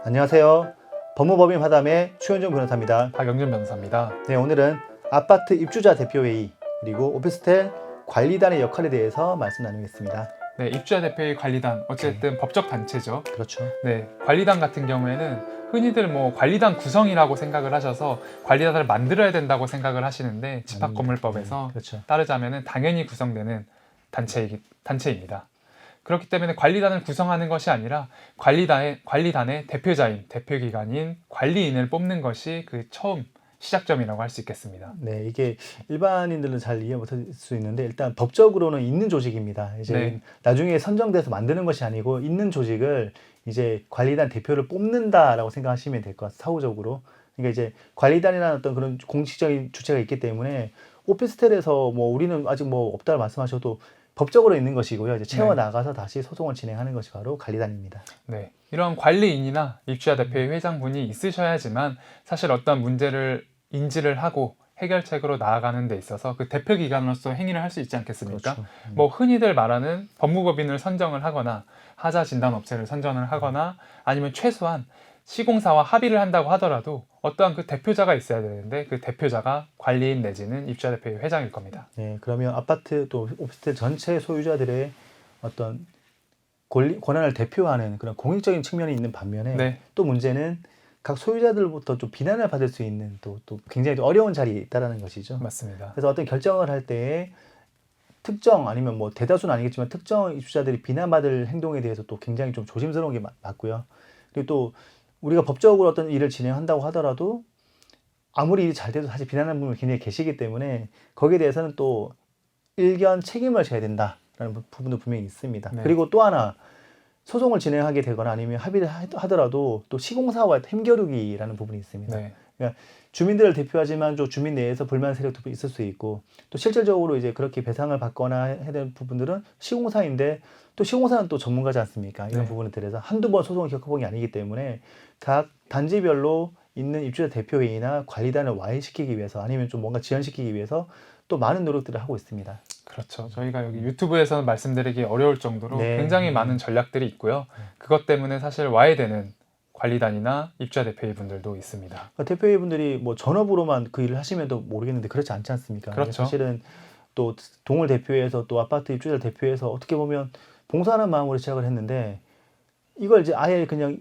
안녕하세요. 법무법인 화담의 최현정 변호사입니다. 박영준 변호사입니다. 네, 오늘은 아파트 입주자 대표회의 그리고 오피스텔 관리단의 역할에 대해서 말씀 나누겠습니다. 네, 입주자 대표의 관리단, 어쨌든 법적 단체죠. 그렇죠. 네, 관리단 같은 경우에는 흔히들 관리단 구성이라고 생각을 하셔서 관리단을 만들어야 된다고 생각을 하시는데 집합건물법에서 그렇죠. 따르자면은 당연히 구성되는 단체입니다. 그렇기 때문에 관리단을 구성하는 것이 아니라 관리단의 대표자인, 대표기관인 관리인을 뽑는 것이 그 처음 시작점이라고 할 수 있겠습니다. 네, 이게 일반인들은 잘 이해 못할 수 있는데 일단 법적으로는 있는 조직입니다. 이제 네. 나중에 선정돼서 만드는 것이 아니고 있는 조직을 이제 관리단 대표를 뽑는다라고 생각하시면 될 것 같아요. 사후적으로. 그러니까 이제 관리단이라는 어떤 그런 공식적인 주체가 있기 때문에 오피스텔에서 우리는 아직 없다고 말씀하셔도 법적으로 있는 것이고요. 이제 채워 나가서 다시 소송을 진행하는 것이 바로 관리단입니다. 네, 이런 관리인이나 입주자 대표의 회장분이 있으셔야지만 사실 어떤 문제를 인지를 하고 해결책으로 나아가는 데 있어서 그 대표기관으로서 행위를 할 수 있지 않겠습니까? 그렇죠. 흔히들 말하는 법무법인을 선정을 하거나 하자 진단 업체를 선정을 하거나 아니면 최소한 시공사와 합의를 한다고 하더라도 어떠한 그 대표자가 있어야 되는데 그 대표자가 관리인 내지는 입주자 대표의 회장일 겁니다. 네, 그러면 아파트 또 오피스텔 전체 소유자들의 어떤 권한을 대표하는 그런 공익적인 측면이 있는 반면에 네. 또 문제는 각 소유자들부터 좀 비난을 받을 수 있는 또 굉장히 어려운 자리에 있다라는 것이죠. 맞습니다. 그래서 어떤 결정을 할 때에 특정 아니면 대다수는 아니겠지만 특정 입주자들이 비난받을 행동에 대해서 또 굉장히 좀 조심스러운 게 맞고요. 그리고 또 우리가 법적으로 어떤 일을 진행한다고 하더라도 아무리 일이 잘 돼도 사실 비난하는 분이 굉장히 계시기 때문에 거기에 대해서는 또 일견 책임을 져야 된다라는 부분도 분명히 있습니다. 네. 그리고 또 하나 소송을 진행하게 되거나 아니면 합의를 하더라도 또 시공사와 힘겨루기라는 부분이 있습니다. 네. 그러니까 주민들을 대표하지만 또 주민 내에서 불만 세력도 있을 수 있고 또 실질적으로 이제 그렇게 배상을 받거나 해야 되는 부분들은 시공사인데 또 시공사는 또 전문가지 않습니까? 이런 네. 부분에 대해서 한두 번 소송을 겪어본 게 아니기 때문에 각 단지별로 있는 입주자 대표회의나 관리단을 와해시키기 위해서 아니면 좀 뭔가 지연시키기 위해서 또 많은 노력들을 하고 있습니다. 그렇죠. 저희가 여기 유튜브에서는 말씀드리기 어려울 정도로 네. 굉장히 많은 전략들이 있고요. 그것 때문에 사실 와해되는 관리단이나 입주자 대표의 분들도 있습니다. 그러니까 대표회 분들이 전업으로만 그 일을 하시면도 모르겠는데 그렇지 않지 않습니까? 그렇죠. 사실은 또 동을 대표해서 또 아파트 입주자를 대표해서 어떻게 보면 봉사하는 마음으로 시작을 했는데 이걸 이제 아예 그냥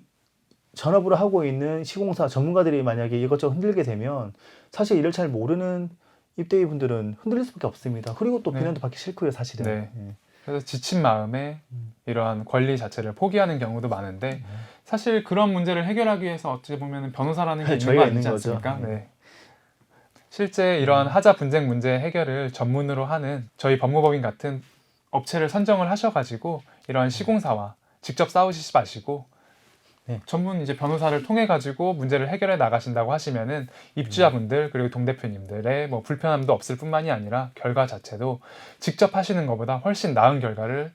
전업으로 하고 있는 시공사 전문가들이 만약에 이것저것 흔들게 되면 사실 일을 잘 모르는 입대위 분들은 흔들릴 수밖에 없습니다. 그리고 또 비난도 받기 싫고요, 사실은. 네. 예. 그래서 지친 마음에 이러한 권리 자체를 포기하는 경우도 많은데 사실 그런 문제를 해결하기 위해서 어찌 보면 변호사라는 게 있는 거 저희가 있는 아니지 거죠. 않습니까? 네. 실제 이러한 하자 분쟁 문제 해결을 전문으로 하는 저희 법무법인 같은 업체를 선정을 하셔가지고 이러한 시공사와 직접 싸우시지 마시고 네. 전문 이제 변호사를 통해 가지고 문제를 해결해 나가신다고 하시면은 입주자분들 그리고 동대표님들의 불편함도 없을 뿐만이 아니라 결과 자체도 직접 하시는 것보다 훨씬 나은 결과를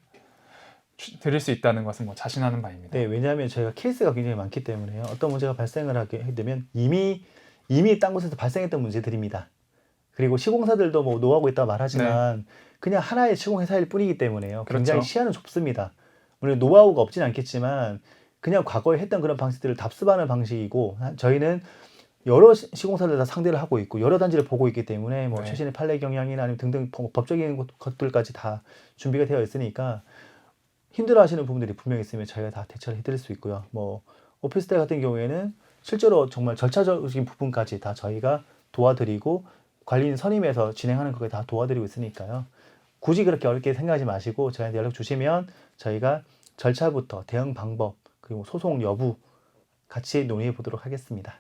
드릴 수 있다는 것은 자신하는 바입니다. 네, 왜냐하면 저희가 케이스가 굉장히 많기 때문에요. 어떤 문제가 발생을 하게 되면 이미 딴 곳에서 발생했던 문제들입니다. 그리고 시공사들도 노하고 있다고 말하지만 그냥 하나의 시공회사일 뿐이기 때문에요. 굉장히 그렇죠. 시야는 좁습니다. 물론 노하우가 없진 않겠지만 그냥 과거에 했던 그런 방식들을 답습하는 방식이고 저희는 여러 시공사들 다 상대를 하고 있고 여러 단지를 보고 있기 때문에 최신의 판례 경향이나 아니면 등등 법적인 것들까지 다 준비가 되어 있으니까 힘들어하시는 부분들이 분명히 있으면 저희가 다 대처를 해드릴 수 있고요. 오피스텔 같은 경우에는 실제로 정말 절차적인 부분까지 다 저희가 도와드리고 관리인 선임해서 진행하는 것까지 다 도와드리고 있으니까요. 굳이 그렇게 어렵게 생각하지 마시고 저희한테 연락 주시면 저희가 절차부터 대응 방법 그리고 소송 여부 같이 논의해 보도록 하겠습니다.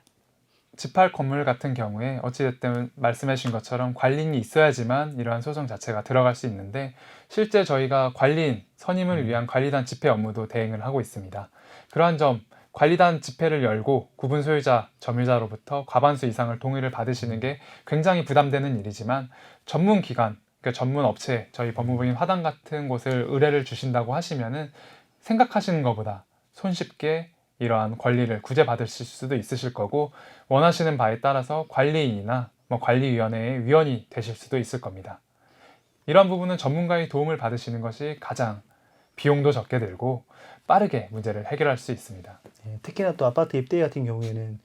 집합 건물 같은 경우에 어찌됐든 말씀해 주신 것처럼 관리인이 있어야지만 이러한 소송 자체가 들어갈 수 있는데 실제 저희가 관리인 선임을 위한 관리단 집회 업무도 대행을 하고 있습니다. 그러한 점 관리단 집회를 열고 구분 소유자, 점유자로부터 과반수 이상을 동의를 받으시는 게 굉장히 부담되는 일이지만 전문 기관, 그러니까 전문 업체, 저희 법무부인 화단 같은 곳을 의뢰를 주신다고 하시면은 생각하시는 것보다 손쉽게 이러한 권리를 구제받으실 수도 있으실 거고 원하시는 바에 따라서 관리인이나 관리위원회의 위원이 되실 수도 있을 겁니다. 이런 부분은 전문가의 도움을 받으시는 것이 가장 비용도 적게 들고 빠르게 문제를 해결할 수 있습니다. 예, 특히나 또 아파트 입대 같은 경우에는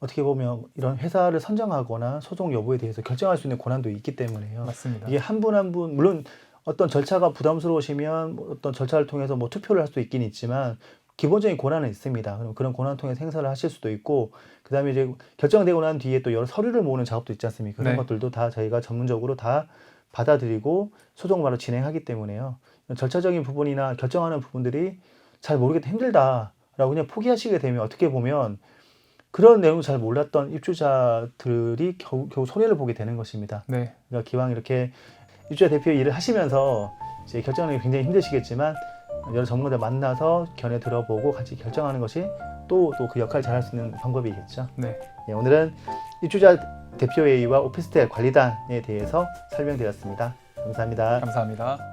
어떻게 보면 이런 회사를 선정하거나 소송 여부에 대해서 결정할 수 있는 권한도 있기 때문에요. 맞습니다. 이게 한 분 한 분 물론 어떤 절차가 부담스러우시면 뭐 어떤 절차를 통해서 뭐 투표를 할 수도 있긴 있지만 기본적인 권한은 있습니다. 그럼 그런 권한을 통해서 행사를 하실 수도 있고 그다음에 이제 결정되고 난 뒤에 또 여러 서류를 모으는 작업도 있지 않습니까? 그런 네. 것들도 다 저희가 전문적으로 다 받아들이고 소송을 바로 진행하기 때문에요. 절차적인 부분이나 결정하는 부분들이 잘 모르겠다 힘들다라고 그냥 포기하시게 되면 어떻게 보면 그런 내용을 잘 몰랐던 입주자들이 겨우 손해를 보게 되는 것입니다. 네. 그러니까 기왕 이렇게 입주자 대표 일을 하시면서 이제 결정하는 게 굉장히 힘드시겠지만 여러 전문가들 만나서 견해 들어보고 같이 결정하는 것이 또 그 역할을 잘할 수 있는 방법이겠죠. 네. 예, 오늘은 입주자 대표회의와 오피스텔 관리단에 대해서 설명드렸습니다. 감사합니다. 감사합니다.